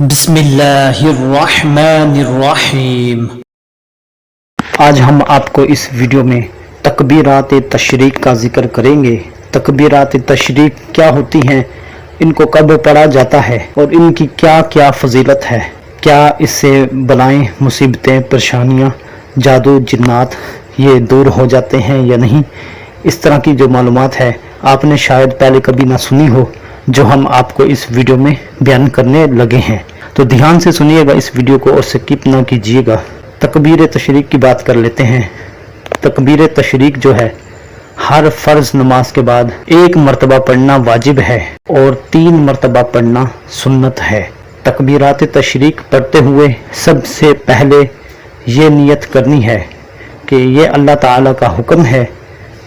بسم اللہ الرحمن الرحیم۔ آج ہم آپ کو اس ویڈیو میں تکبیرات تشریق کا ذکر کریں گے۔ تکبیرات تشریق کیا ہوتی ہیں، ان کو کب پڑھا جاتا ہے اور ان کی کیا کیا فضیلت ہے، کیا اس سے بلائیں، مصیبتیں، پریشانیاں، جادو، جنات یہ دور ہو جاتے ہیں یا نہیں۔ اس طرح کی جو معلومات ہے آپ نے شاید پہلے کبھی نہ سنی ہو، جو ہم آپ کو اس ویڈیو میں بیان کرنے لگے ہیں، تو دھیان سے سنیے گا اس ویڈیو کو اور سکپ نہ کیجیے گا۔ تکبیر تشریق کی بات کر لیتے ہیں۔ تکبیر تشریق جو ہے ہر فرض نماز کے بعد 1 مرتبہ پڑھنا واجب ہے اور 3 مرتبہ پڑھنا سنت ہے۔ تکبیرات تشریق پڑھتے ہوئے سب سے پہلے یہ نیت کرنی ہے کہ یہ اللہ تعالیٰ کا حکم ہے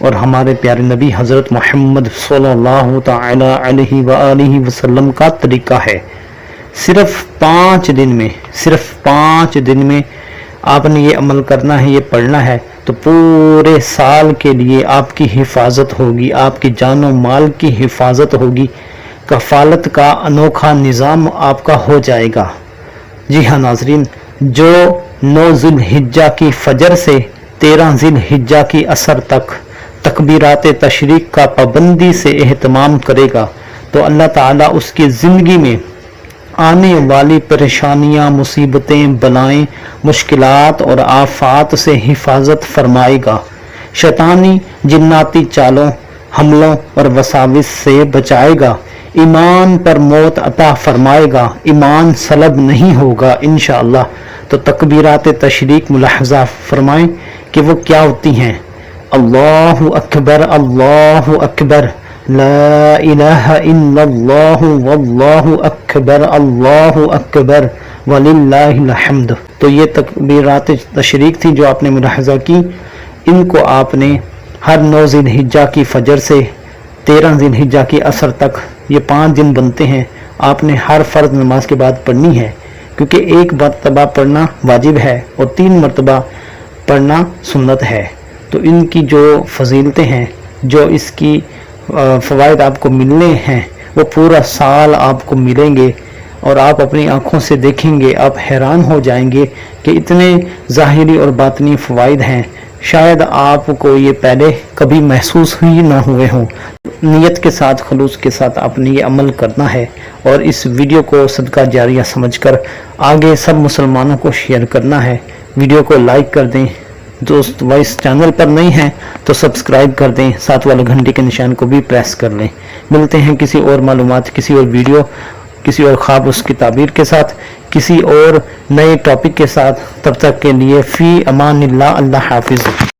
اور ہمارے پیارے نبی حضرت محمد صلی اللہ تعالی علیہ وآلہ وسلم کا طریقہ ہے۔ صرف 5 دن میں آپ نے یہ عمل کرنا ہے، یہ پڑھنا ہے، تو پورے سال کے لیے آپ کی حفاظت ہوگی، آپ کی جان و مال کی حفاظت ہوگی، کفالت کا انوکھا نظام آپ کا ہو جائے گا۔ جی ہاں ناظرین، جو 9 ذی الحجہ کی فجر سے 13 ذی الحجہ کی عصر تک تکبیرات تشریق کا پابندی سے اہتمام کرے گا تو اللہ تعالیٰ اس کی زندگی میں آنے والی پریشانیاں، مصیبتیں، بلائیں، مشکلات اور آفات سے حفاظت فرمائے گا، شیطانی جناتی چالوں، حملوں اور وساوس سے بچائے گا، ایمان پر موت عطا فرمائے گا، ایمان سلب نہیں ہوگا انشاءاللہ۔ تو تکبیرات تشریق ملاحظہ فرمائیں کہ وہ کیا ہوتی ہیں۔ اللہ اکبر، اللہ اکبر، لا الہ الا اللہ واللہ اکبر، اللہ اکبر وللہ الحمد۔ تو یہ تکبیرات تشریق تھی جو آپ نے ملاحظہ کی۔ ان کو آپ نے ہر 9 ذی الحجہ کی فجر سے 13 ذی الحجہ کی عصر تک، یہ 5 دن بنتے ہیں، آپ نے ہر فرض نماز کے بعد پڑھنی ہے، کیونکہ 1 مرتبہ پڑھنا واجب ہے اور 3 مرتبہ پڑھنا سنت ہے۔ تو ان کی جو فضیلتیں ہیں، جو اس کی فوائد آپ کو ملنے ہیں، وہ پورا سال آپ کو ملیں گے اور آپ اپنی آنکھوں سے دیکھیں گے، آپ حیران ہو جائیں گے کہ اتنے ظاہری اور باطنی فوائد ہیں، شاید آپ کو یہ پہلے کبھی محسوس ہی نہ ہوئے ہوں۔ نیت کے ساتھ، خلوص کے ساتھ آپ نے یہ عمل کرنا ہے اور اس ویڈیو کو صدقہ جاریہ سمجھ کر آگے سب مسلمانوں کو شیئر کرنا ہے۔ ویڈیو کو لائک کر دیں، دوست وائس چینل پر نہیں ہیں تو سبسکرائب کر دیں، ساتھ والے گھنٹے کے نشان کو بھی پریس کر لیں۔ ملتے ہیں کسی اور معلومات، کسی اور ویڈیو، کسی اور خواب اس کی تعبیر کے ساتھ، کسی اور نئے ٹاپک کے ساتھ۔ تب تک کے لیے فی امان اللہ، اللہ حافظ۔